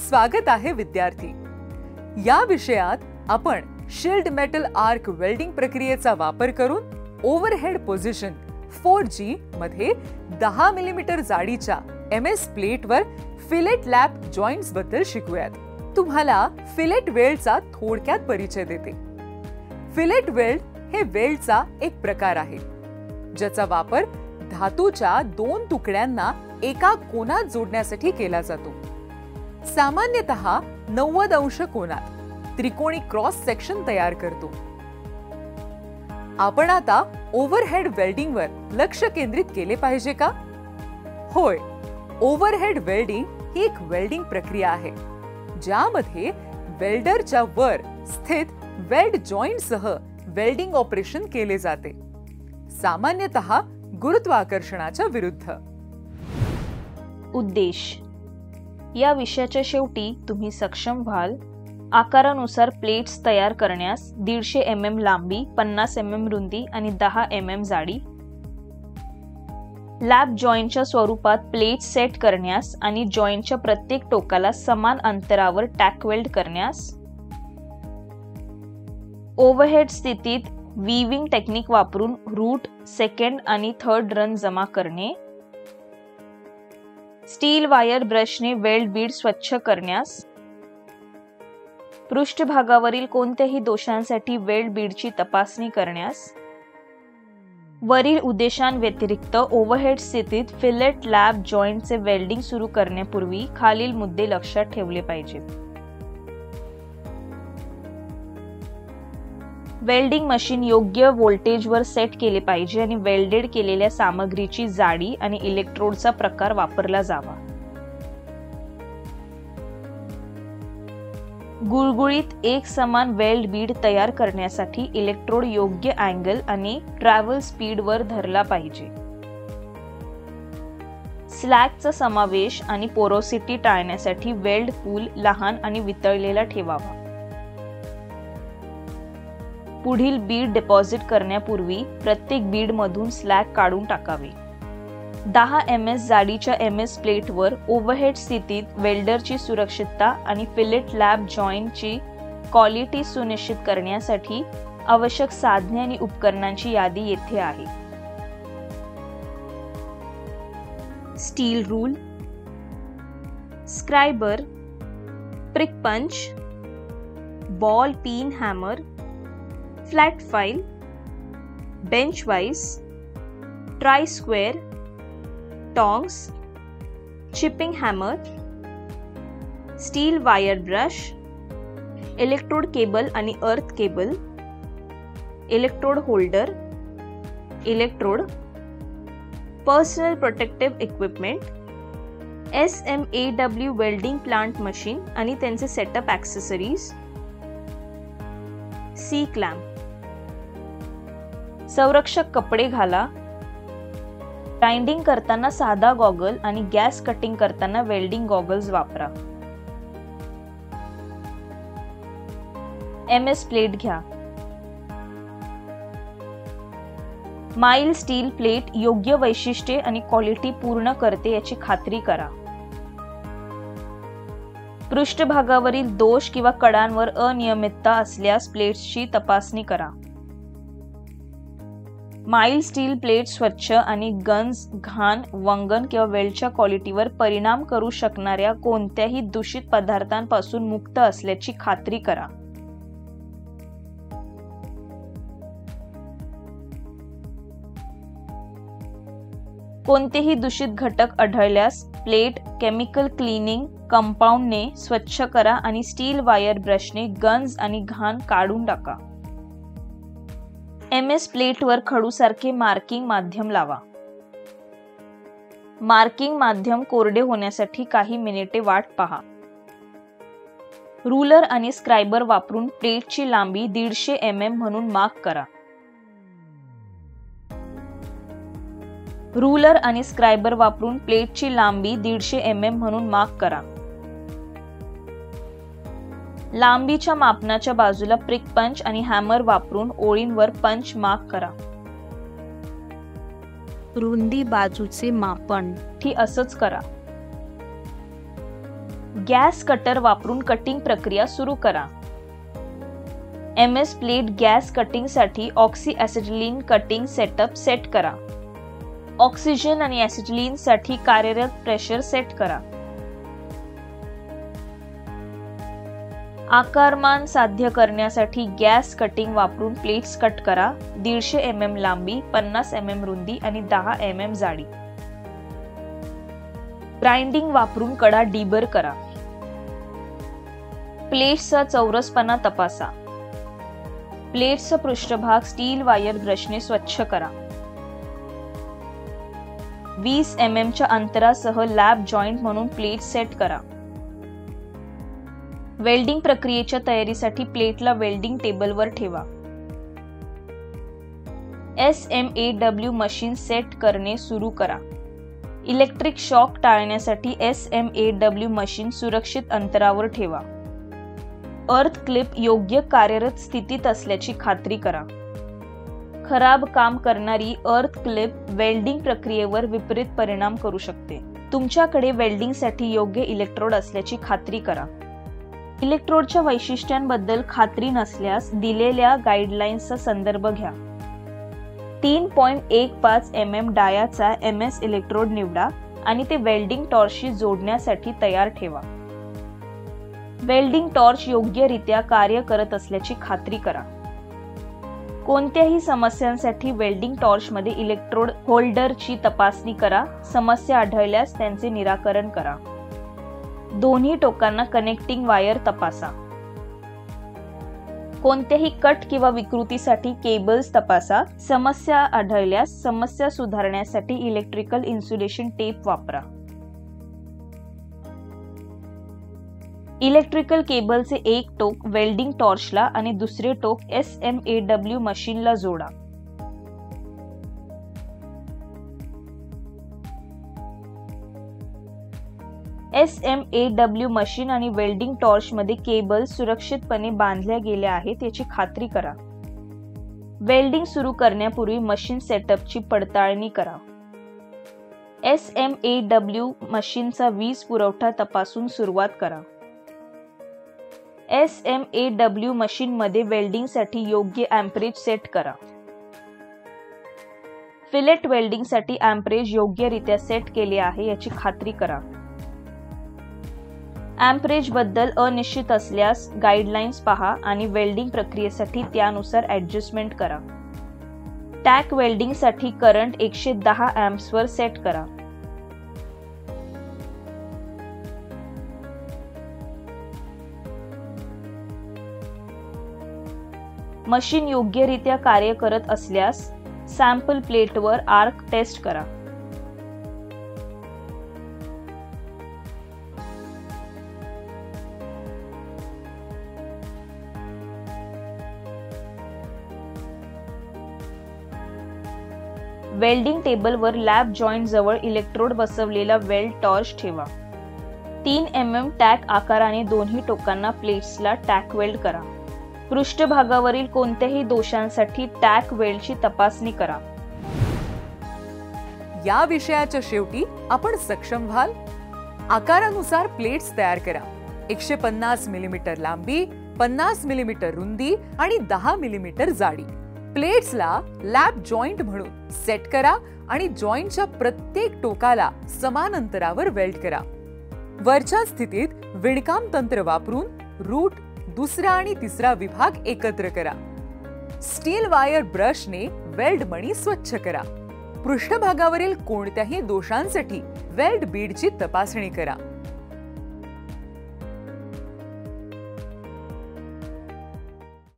स्वागत आहे विद्यार्थी। या विषयात आपण शील्ड मेटल आर्क वेल्डिंग प्रक्रियेचा वापर करून ओव्हरहेड पोझिशन 4G मध्ये 10 मिलीमीटर जाडीच्या MS प्लेटवर फिलेट लॅप जॉइंट्स बद्दल शिकूयात। तुम्हाला फिलेट वेल्डचा थोडक्यात परिचय देते। फिलेट वेल्ड हे वेल्डचा एक प्रकार आहे ज्याचा वापर धातूच्या दोन तुकड्यांना एका कोनात जोडण्यासाठी केला जातो। सामान्यतः 90 अंश कोनात त्रिकोणी क्रॉस सेक्शन तयार करतो। आपण आता ओव्हरहेड वेल्डिंगवर लक्ष केंद्रित केले पाहिजे का? होय, ओव्हरहेड वेल्डिंग ही एक वेल्डिंग प्रक्रिया आहे ज्यामध्ये वेल्डरच्या वर स्थित वेल्ड जॉइंट सह वेल्डिंग ऑपरेशन केले जाते, सामान्यतः गुरुत्वाकर्षणाच्या विरुद्ध। उद्देश: या विषयाच्या शेवटी तुम्ही सक्षम व्हाल आकारानुसार प्लेट्स तयार करण्यास 150 mm लांबी, 50 mm रुंदी आणि 10 mm जाडी, लॅप जॉइंटच्या स्वरूपात प्लेट सेट करण्यास आणि जॉइंटच्या प्रत्येक टोकाला समान अंतरावर टॅक वेल्ड करण्यास, ओव्हरहेड स्थितीत वीविंग टेक्निक वापरून रूट, सेकंड आणि थर्ड रन जमा करणे, स्टील वायर ब्रशने वेल्ड बीड स्वच्छ करण्यास, पृष्ठभागावरील कोणत्याही दोषांसाठी वेल्ड बीडची तपासणी करण्यास, वरील उद्देशांव्यतिरिक्त ओव्हरहेड स्थितीत फिलेट लॅप जॉइंटचे वेल्डिंग सुरू करण्यापूर्वी खालील मुद्दे लक्षात ठेवले पाहिजेत। वेल्डिंग मशीन योग्य व्होल्टेजवर सेट केले पाहिजे आणि वेल्डेड केलेल्या सामग्रीची जाडी आणि इलेक्ट्रोडचा प्रकार वापरला जावा। गुळगुळीत एक समान वेल्ड बीड तयार करण्यासाठी इलेक्ट्रोड योग्य अँगल आणि ट्रॅव्हल स्पीडवर धरला पाहिजे। स्लॅगचा समावेश आणि पोरोसिटी टाळण्यासाठी वेल्ड पूल लहान आणि वितळलेला ठेवावा। पुढील बीड डिपॉझिट करण्यापूर्वी प्रत्येक बीडमधून स्लॅग काढून टाकावे। 10 MS जाडीच्या MS प्लेटवर ओव्हरहेड स्थितीत वेल्डरची सुरक्षितता आणि फिलेट लॅप जॉइंटची क्वालिटी सुनिश्चित करण्यासाठी आवश्यक साधने आणि उपकरणांची यादी येथे आहे। Steel rule, scriber, prick punch, ball pin hammer, flat file, bench vice, try square, tongs, chipping hammer, steel wire brush, electrode cable आणि earth cable, electrode holder, electrode, personal protective equipment, SMAW welding plant machine आणि त्यांचे setup accessories, C clamp, संरक्षक कपडे घाला, grinding करताना साधा goggle आणि gas cutting करताना वेल्डिंग गॉगल्स वापरा। MS प्लेट घ्या। माइल्ड स्टील प्लेट योग्य वैशिष्ट्ये आणि क्वालिटी पूर्ण करते याची खात्री करा। पृष्ठभागावरील दोष किंवा कडांवर अनियमितता असल्यास प्लेट्सची तपासणी करा। माइल्ड स्टील प्लेट स्वच्छ आणि गंज, घाण, वंगण किंवा वेल्डच्या क्वालिटीवर परिणाम करू शकणाऱ्या कोणत्याही दूषित पदार्थांपासून मुक्त असल्याची खात्री करा। कोणतेही दूषित घटक आढळल्यास प्लेट केमिकल क्लीनिंग कंपाऊंडने स्वच्छ करा आणि स्टील वायर ब्रशने गंज आणि घाण काढून टाका। MS प्लेटवर खडूसारखे मार्किंग माध्यम लावा। मार्किंग माध्यम कोरडे होण्यासाठी काही मिनिटे वाट पहा। रूलर आणि स्क्रायबर वापरून प्लेटची लांबी 150 mm म्हणून मार्क करा। रूलर आणि स्क्रायबर वापरून प्लेटची लांबी 150 mm म्हणून मार्क करा। लांबीच्या मापनाच्या बाजूला प्रिक पंच आणि हॅमर वापरून ओळींवर पंच मार्क करा। रुंदी बाजूचे मापन ती असंच करा। गॅस कटर वापरून कटिंग प्रक्रिया सुरू करा. MS प्लेट गॅस कटिंगसाठी oxy acetylene cutting setup set करा. ऑक्सिजन आणि ॲसिटिलीन साठी कार्यरत प्रेशर सेट करा. आकारमान साध्य करण्यासाठी गॅस कटिंग वापरून प्लेट्स कट करा. 150 mm लांबी, 50 mm रुंदी आणि 10 mm जाडी. ग्राइंडिंग वापरून कडा डिबर करा. प्लेट्सचा चौरसपणा तपासा. प्लेट्सचा पृष्ठभाग स्टील वायर ब्रशने स्वच्छ करा. 20 mm च्या अंतरासह लॅप जॉइंट म्हणून प्लेट सेट करा. वेल्डिंग प्रक्रियेच्या तयारीसाठी प्लेटला वेल्डिंग टेबलवर ठेवा. SMAW मशीन सेट करणे सुरू करा. इलेक्ट्रिक शॉक टाळण्यासाठी SMAW मशीन सुरक्षित अंतरावर ठेवा. अर्थ क्लिप योग्य कार्यरत स्थितीत असल्याची खात्री करा. खराब काम करणारी अर्थ क्लिप वेल्डिंग प्रक्रियेवर विपरीत परिणाम करू शकते. तुमच्याकडे वेल्डिंगसाठी योग्य इलेक्ट्रोड असल्याची खात्री करा. इलेक्ट्रोडच्या वैशिष्ट्यांबद्दल खात्री नसल्यास दिलेल्या गाईडलाईन्सचा संदर्भ घ्या. 3.15 mm डायाचा MS इलेक्ट्रोड निवडा आणि ते वेल्डिंग टॉर्चशी जोडण्यासाठी तयार ठेवा. वेल्डिंग टॉर्च योग्यरित्या कार्य करत असल्याची खात्री करा. कोणत्याही समस्यांसाठी वेल्डिंग टॉर्चमध्ये इलेक्ट्रोड होल्डरची तपासणी करा. समस्या आढळल्यास त्यांचे निराकरण करा. दोन्ही टोकांना कनेक्टिंग वायर तपासा. कोणत्याही कट किंवा विकृतीसाठी केबल्स तपासा. समस्या आढळल्यास समस्या सुधारण्यासाठी इलेक्ट्रिकल इन्सुलेशन टेप वापरा. इलेक्ट्रिकल केबलचे एक टोक वेल्डिंग टॉर्चला आणि दुसरे टोक SMAW मशीनला जोडा. SMAW मशीन आणि वेल्डिंग टॉर्चमध्ये केबल सुरक्षितपणे बांधल्या गेल्या आहेत याची खात्री करा. वेल्डिंग सुरू करण्यापूर्वी मशीन सेटअपची पडताळणी करा. SMAW मशीनचा वीज पुरवठा तपासून सुरुवात करा. SMAW मशीनमध्ये वेल्डिंगसाठी योग्य एम्परेज सेट करा. फिलेट वेल्डिंगसाठी एम्परेज योग्यरित्या सेट केले आहे याची खात्री करा. एम्परेज बद्दल अनिश्चित असल्यास गाईडलाईन्स पहा आणि वेल्डिंग प्रक्रियेसाठी त्यानुसार ॲडजस्टमेंट करा. टॅक वेल्डिंगसाठी करंट 110 amps वर सेट करा. मशीन योग्यरित्या कार्य करत असल्यास सॅम्पल प्लेटवर आर्क टेस्ट करा. वेल्डिंग टेबलवर लॅप जॉइंट जवळ इलेक्ट्रोड बसवलेला वेल्ड टॉर्च ठेवा. 3 mm टॅक आकाराने दोन्ही टोकांना प्लेट्सला टॅक वेल्ड करा. पृष्ठभागावरील कोणत्याही दोषांसाठी टॅक वेल्डची तपासणी करा. या विषयाच्या शेवटी आपण सक्षम व्हाल. आकारानुसार प्लेट्स तयार करा. 150 mm लांबी, 50 mm रुंदी आणि 10 mm जाडी. प्लेट्सला लॅप जॉइंट म्हणून सेट करा आणि जॉइंटच्या प्रत्येक टोकाला समान अंतरावर वेल्ड करा. वरच्या स्थितीत विणकाम तंत्र वापरून रूट, दुसरा आणि तिसरा विभाग एकत्र करा. स्टील वायर ब्रशने वेल्ड मणी स्वच्छ करा. पृष्ठभागावरील कोणत्याही दोषांसाठी वेल्ड बीडची तपासणी करा.